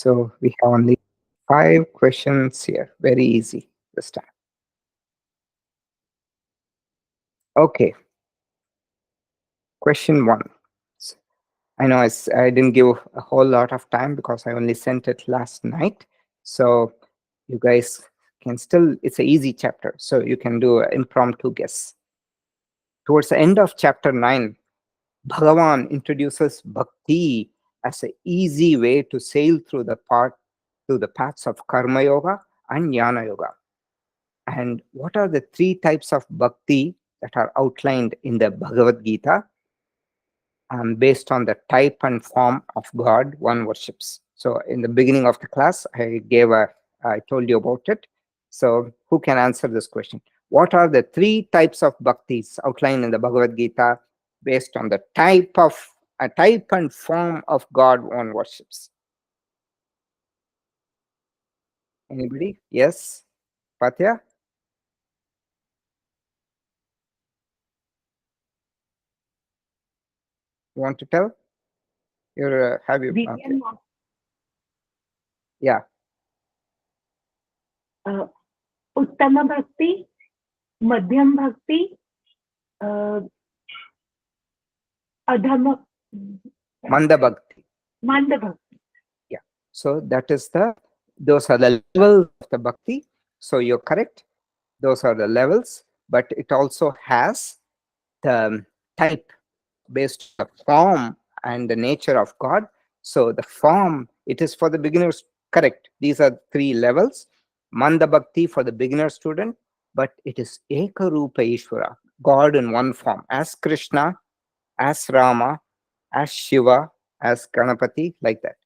So we have only 5 questions here. Very easy this time. Okay. Question 1. I know I didn't give a whole lot of time because I only sent it last night. So you guys can still, it's an easy chapter. So you can do an impromptu guess. Towards the end of chapter 9, Bhagavan introduces bhakti as an easy way to sail through the paths of karma yoga and jnana yoga. And what are the 3 types of bhakti that are outlined in the Bhagavad Gita? Based on the type and form of God one worships. So in the beginning of the class, I told you about it. So who can answer this question? What are the 3 types of bhaktis outlined in the Bhagavad Gita based on the type and form of God one worships? Anybody? Yes? Patya? You want to tell? Have you? Okay. Yeah. Uttama Bhakti, Madhyam Bhakti, Adhama, Manda Bhakti. Manda Bhakti. Yeah. So those are the levels of the bhakti. So you're correct. Those are the levels, but it also has the type based on the form and the nature of God. So the form, it is for the beginners, correct. These are 3 levels. Manda Bhakti for the beginner student, but it is Ekarupa Ishvara, God in one form, as Krishna, as Rama, as Shiva, as Ganapati, like that.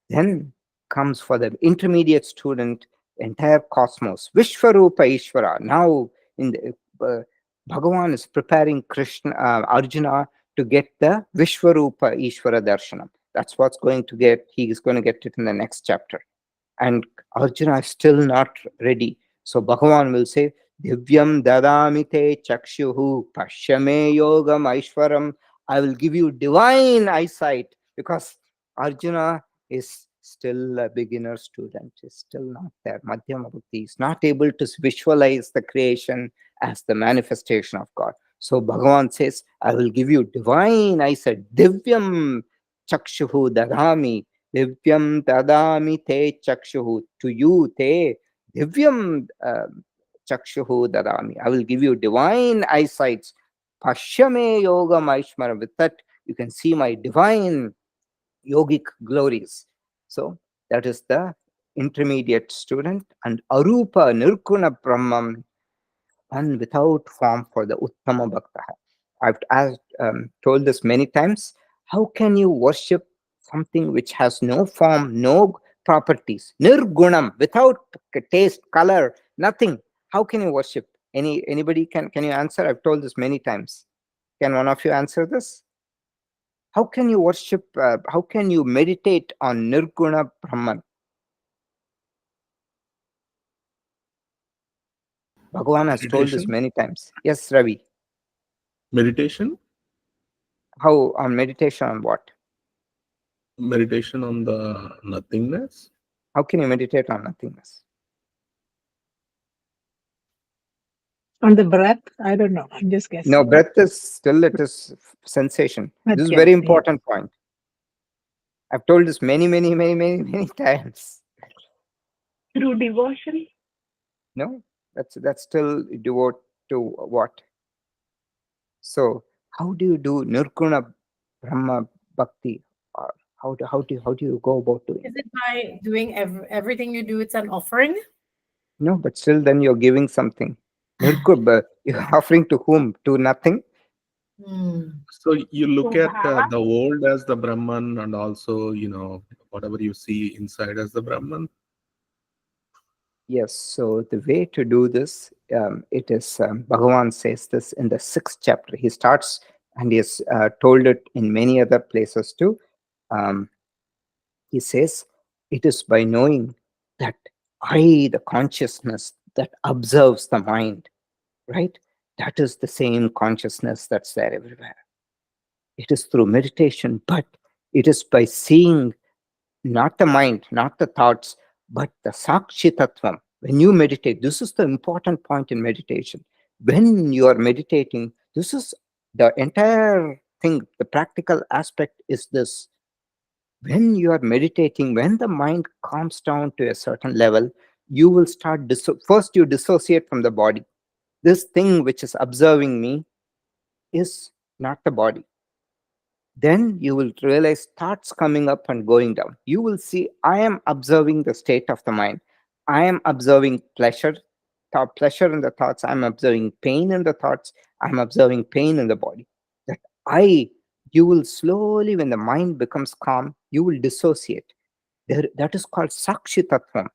Then comes for the intermediate student, entire cosmos, Vishwarupa Ishvara. Now, in the Bhagavan is preparing Arjuna to get the Vishwarupa Ishvara Darshanam. That's what's he is going to get it in the next chapter. And Arjuna is still not ready. So Bhagavan will say, Divyam dadamite chakshuhu pashyame yogam aishwaram. I will give you divine eyesight, because Arjuna is still a beginner student, is still not there. Madhyama Bhakti is not able to visualize the creation as the manifestation of God. So Bhagavan says, I will give you divine eyesight. Divyam chakshuhu dadami. Divyam dadami te chakshuhu. To you, te divyam chakshuhu dadami. I will give you divine eyesight. Pashyame yoga maishmara. With that, you can see my divine yogic glories. So that is the intermediate student. And arupa nirguna brahman, and without form for the uttama bhakta. Told this many times. How can you worship something which has no form, no properties, nirgunam, without taste, color, nothing? How can you worship? Anybody can you answer? I've told this many times. Can one of you answer this? How can you worship? How can you meditate on nirguna Brahman? Bhagavan has told this Meditation? many times. Yes, Ravi. Meditation? How on meditation on what? Meditation on the nothingness? How can you meditate on nothingness? On the breath? I don't know. I'm just guessing. No, breath is still, it is sensation. This is a very important point. I've told this many times. Through devotion? No, that's still devote to what? So how do you do Nirguna Brahma Bhakti? Or how do you go about doing it? Is it by doing everything you do, it's an offering? No, but still then you're giving something. Nirguna, you're offering to whom? To nothing? So you look So at Bhava? the world as the Brahman, and also, whatever you see inside as the Brahman. Yes, so the way to do this, it is, Bhagavan says this in the 6th chapter. He starts, and he has told it in many other places too. He says, it is by knowing that I, the consciousness that observes the mind, right? That is the same consciousness that's there everywhere. It is through meditation, but it is by seeing not the mind, not the thoughts, but the Sakshi Tattvam. When you meditate, this is the important point in meditation. When you are meditating, this is the entire thing. The practical aspect is this. When you are meditating, when the mind calms down to a certain level, you will start, first you dissociate from the body. This thing which is observing me is not the body. Then you will realize thoughts coming up and going down. You will see, I am observing the state of the mind. I am observing pleasure, pleasure in the thoughts. I'm observing pain in the thoughts. I'm observing pain in the body. That you will slowly, when the mind becomes calm, you will dissociate. That is called Sakshi Tattvam.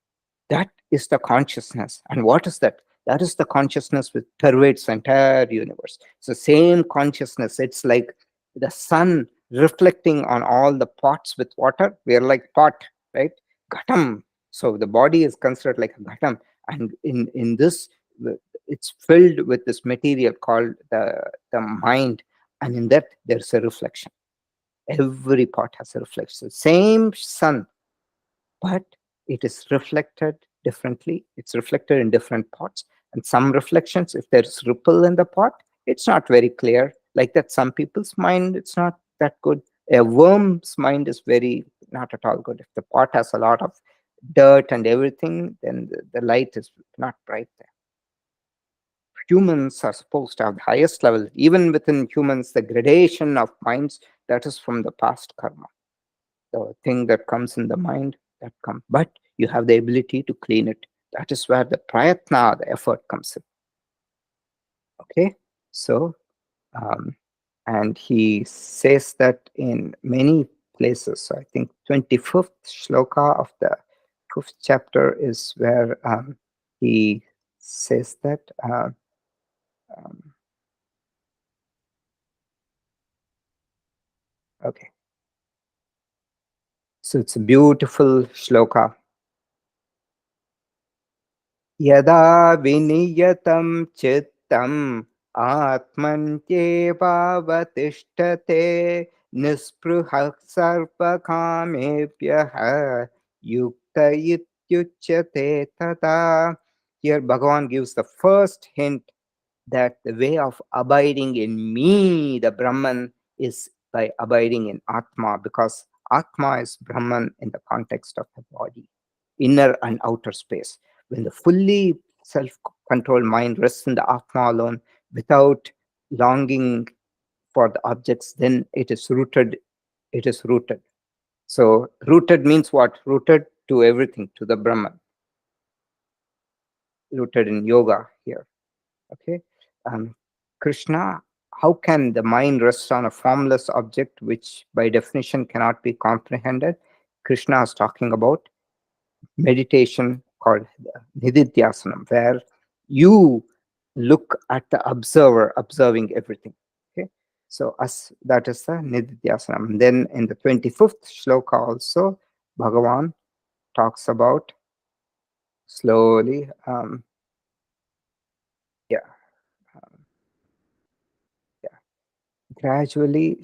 That is the consciousness. And what is that? That is the consciousness which pervades the entire universe. It's the same consciousness. It's like the sun reflecting on all the pots with water. We are like pot, right? Ghatam. So the body is considered like a ghatam. And in this, it's filled with this material called the mind. And in that, there's a reflection. Every pot has a reflection. Same sun, but it is reflected differently. It's reflected in different pots. And some reflections, if there's ripple in the pot, it's not very clear. Like that, some people's mind, it's not that good. A worm's mind is very not at all good. If the pot has a lot of dirt and everything, then the light is not bright there. Humans are supposed to have the highest level. Even within humans, the gradation of minds, that is from the past karma. The thing that comes in the mind, that comes, but you have the ability to clean it. That is where the prayatna, the effort, comes in. Okay, so and he says that in many places. So I think 25th shloka of the 5th chapter is where he says that. Okay, so it's a beautiful shloka. Yada viniyatam chittam atmantyevavatishtate nispruhah sarvakamebhyah yukta ityuchyate tada. Here Bhagavan gives the first hint that the way of abiding in me, the Brahman, is by abiding in Atma, because Atma is Brahman in the context of the body, inner and outer space. When the fully self-controlled mind rests in the Atma alone without longing for the objects, then it is rooted. It is rooted. So rooted means what? Rooted to everything, to the Brahman. Rooted in yoga here. Okay. Krishna, how can the mind rest on a formless object which by definition cannot be comprehended? Krishna is talking about meditation called nididhyasanam, where you look at the observer observing everything. Okay, so that is the nididhyasanam. Then in the 25th shloka also, Bhagavan talks about slowly, yeah, gradually,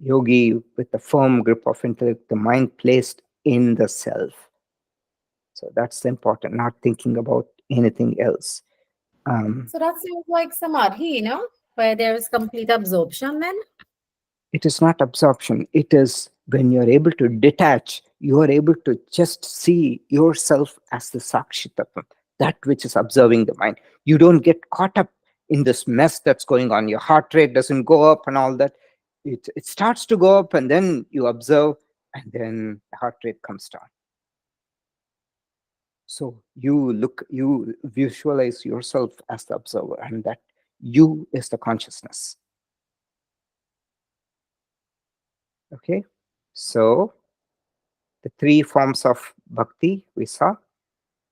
yogi with a firm grip of intellect, the mind placed in the self. So that's important, not thinking about anything else. So that seems like samadhi, where there is complete absorption then. It is not absorption. It is when you're able to detach, you are able to just see yourself as the Sakshi Tattva, that which is observing the mind. You don't get caught up in this mess that's going on. Your heart rate doesn't go up and all that. It starts to go up and then you observe and then the heart rate comes down. So you visualize yourself as the observer, and that you is the consciousness. Okay, so the three forms of bhakti we saw: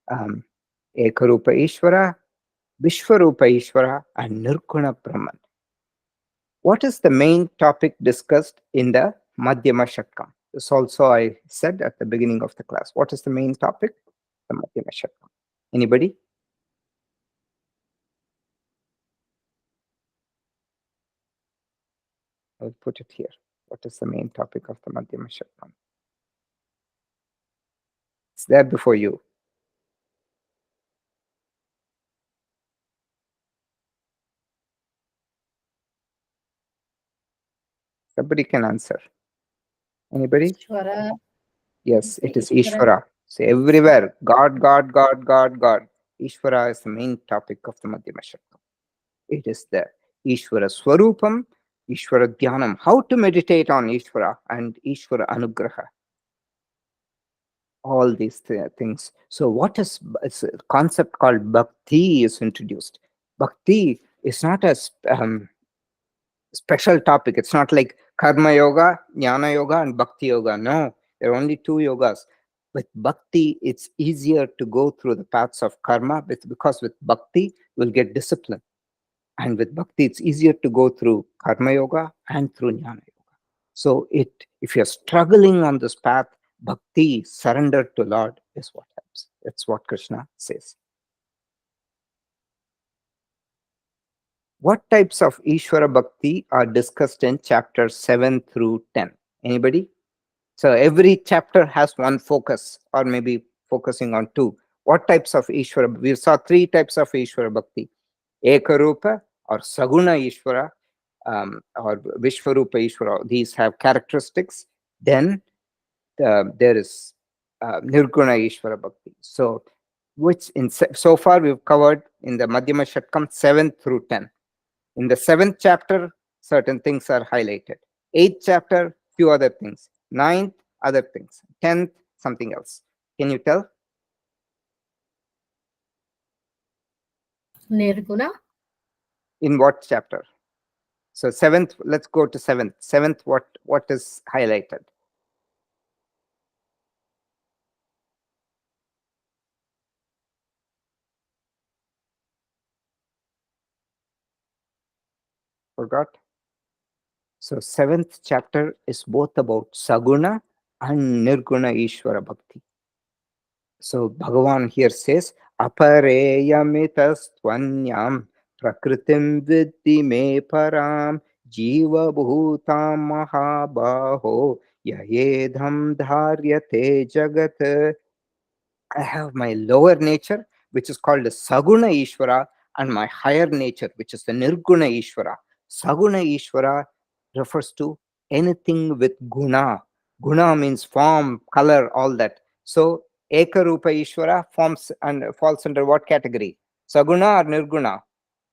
Ekarupa Ishvara, Vishwarupa Ishvara, and Nirguna Brahman. What is the main topic discussed in the Madhyama Shatkam? This also I said at the beginning of the class. What is the main topic? The Madhyama Shatkam. Anybody? I'll put it here. What is the main topic of the Madhyama Shatkam? It's there before you. Somebody can answer. Anybody? Ishvara. Yes, it is Ishvara. Ishvara. So everywhere, God, God, God, God, God. Ishvara is the main topic of the Madhyama Shaktam. It is the Ishvara Swarupam, Ishvara Dhyanam. How to meditate on Ishvara and Ishvara Anugraha. All these things. So what is it's a concept called Bhakti is introduced. Bhakti is not a special topic. It's not like Karma Yoga, Jnana Yoga, and Bhakti Yoga. No, there are only two yogas. With Bhakti, it's easier to go through the paths of karma because with Bhakti, you'll get discipline. And with Bhakti, it's easier to go through Karma Yoga and through Jnana Yoga. So if you're struggling on this path, Bhakti, surrender to Lord is what helps. That's what Krishna says. What types of Ishvara Bhakti are discussed in chapters 7 through 10? Anybody? So every chapter has one focus, or maybe focusing on two. What types of Ishvara? We saw three types of Ishvara Bhakti. Ekarupa or Saguna Ishvara or Vishvarupa Ishvara. These have characteristics. Then there is Nirguna Ishvara Bhakti. So so far we've covered in the Madhyama Shatkam 7 through 10. In the 7th chapter, certain things are highlighted. 8th chapter, few other things. 9th, other things. 10th, something else. Can you tell? Nirguna. In what chapter? So 7th, let's go to 7th. 7th, what is highlighted? Forgot? So 7th chapter is both about Saguna and Nirguna Ishvara Bhakti. So Bhagavan here says, Apareyamitastvanyam prakritim vidhi me param jiva bhutam mahabaho yayedham dharyate jagat. I have my lower nature, which is called the Saguna Ishvara, and my higher nature, which is the Nirguna Ishvara. Saguna Ishvara refers to anything with guna. Guna means form, color, all that. So Ekarupa Ishvara forms and falls under what category? Saguna or Nirguna?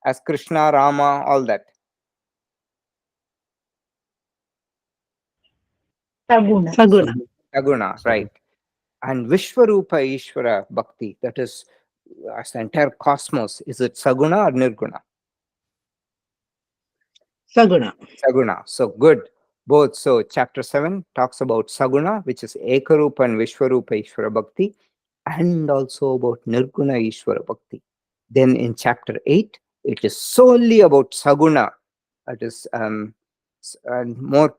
As Krishna, Rama, all that. Saguna. Saguna. Saguna, right. And Vishwarupa Ishvara Bhakti, that is as the entire cosmos, is it Saguna or Nirguna? Saguna. Saguna. So good. Both. So chapter 7 talks about Saguna, which is Ekarupa and Vishwarupa Ishvara Bhakti, and also about Nirguna Ishvara Bhakti. Then in chapter 8, it is solely about Saguna. It is and more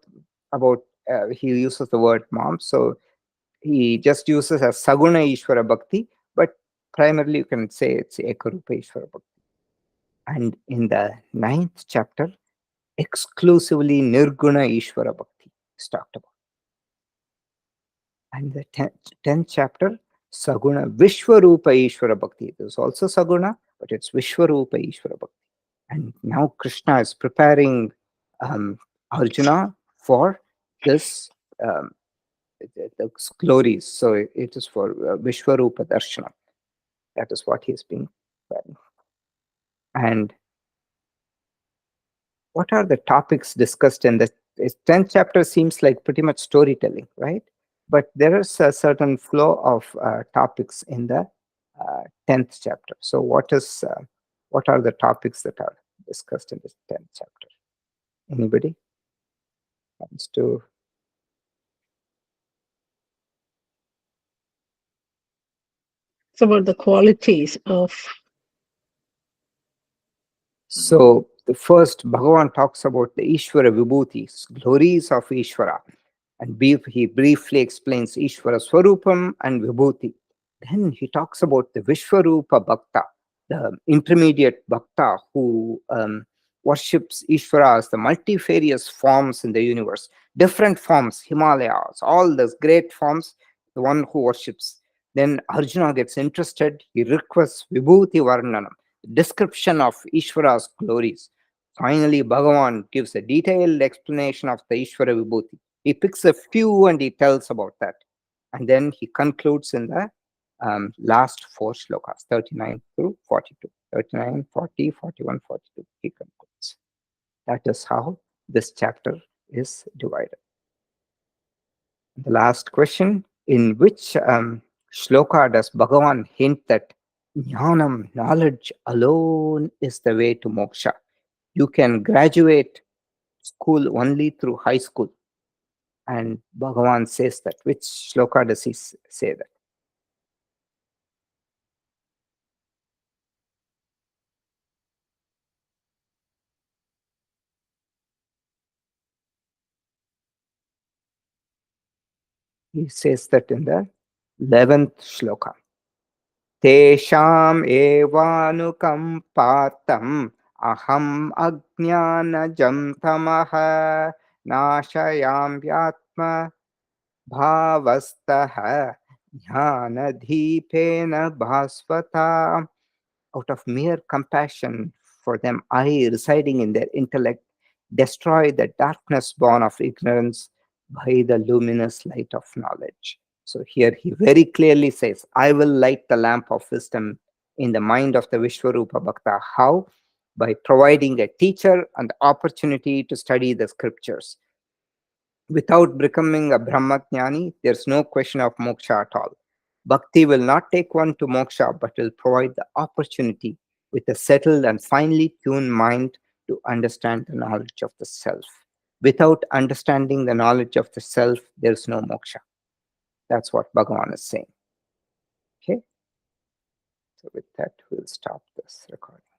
about, he uses the word mom. So he just uses as Saguna Ishvara Bhakti, but primarily you can say it's Ekarupa Ishvara Bhakti. And in the 9th chapter, exclusively Nirguna Ishvara Bhakti is talked about. And the 10th chapter, Saguna Vishwarupa Ishvara Bhakti. There's also Saguna, but it's Vishwarupa Ishvara Bhakti. And now Krishna is preparing Arjuna for this the glories. So it is for Vishwarupa Darshana. That is what he is being preparing. And what are the topics discussed in the 10th chapter? Seems like pretty much storytelling, right? But there is a certain flow of topics in the 10th chapter. So what are the topics that are discussed in this 10th chapter? Anybody wants to? It's about the qualities of. So the first, Bhagavan talks about the Ishvara Vibhutis, glories of Ishvara. And he briefly explains Ishvara Swarupam and Vibhuti. Then he talks about the Vishwarupa Bhakta, the intermediate Bhakta who worships Ishvara as the multifarious forms in the universe, different forms, Himalayas, all those great forms, the one who worships. Then Arjuna gets interested. He requests Vibhuti Varnanam, description of Ishvara's glories. Finally, Bhagavan gives a detailed explanation of the Ishvara Vibhuti. He picks a few and he tells about that. And then he concludes in the last four shlokas, 39 through 42. 39, 40, 41, 42. He concludes. That is how this chapter is divided. The last question, in which shloka does Bhagavan hint that jnanam, knowledge alone, is the way to moksha? You can graduate school only through high school. And Bhagavan says that. Which shloka does he say that? He says that in the 11th shloka. Tesham evanukampatam aham ajnanajam tamaha nashayam vyatma bhavastaha jnanadhipena bhasvata. Out of mere compassion for them, I, residing in their intellect, destroy the darkness born of ignorance by the luminous light of knowledge. So here he very clearly says, I will light the lamp of wisdom in the mind of the Vishwarupa Bhakta. How? By providing a teacher and the opportunity to study the scriptures. Without becoming a Brahmajnani, there's no question of moksha at all. Bhakti will not take one to moksha, but will provide the opportunity with a settled and finely tuned mind to understand the knowledge of the self. Without understanding the knowledge of the self, there's no moksha. That's what Bhagavan is saying. Okay? So with that, we'll stop this recording.